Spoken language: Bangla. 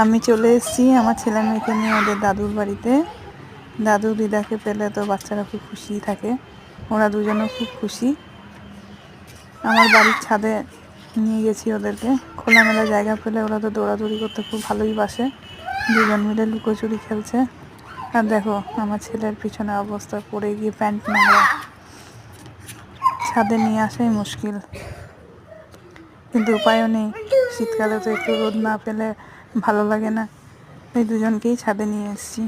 আমি চলে এসেছি আমার ছেলে মেয়েকে নিয়ে ওদের দাদুর বাড়িতে। দাদু দিদাকে পেলে তো বাচ্চারা খুব খুশি থাকে, ওরা দুজনেও খুব খুশি। আমার বাড়ির ছাদে নিয়ে গেছি ওদেরকে। খোলামেলা জায়গা পেলে ওরা তো দৌড়াদৌড়ি করতে খুব ভালোই বাসে। দুজন মিলে লুকোচুরি খেলছে। আর দেখো আমার ছেলের পিছনে অবস্থা, পড়ে গিয়ে প্যান্ট নোংরা, ছাদে নিয়ে আসাই মুশকিল, কিন্তু উপায়ও নেই। শীতকালে তো একটু রোদ না পেলে ভালো লাগে না, এই দুজনকেই ছাদে নিয়ে এসেছি।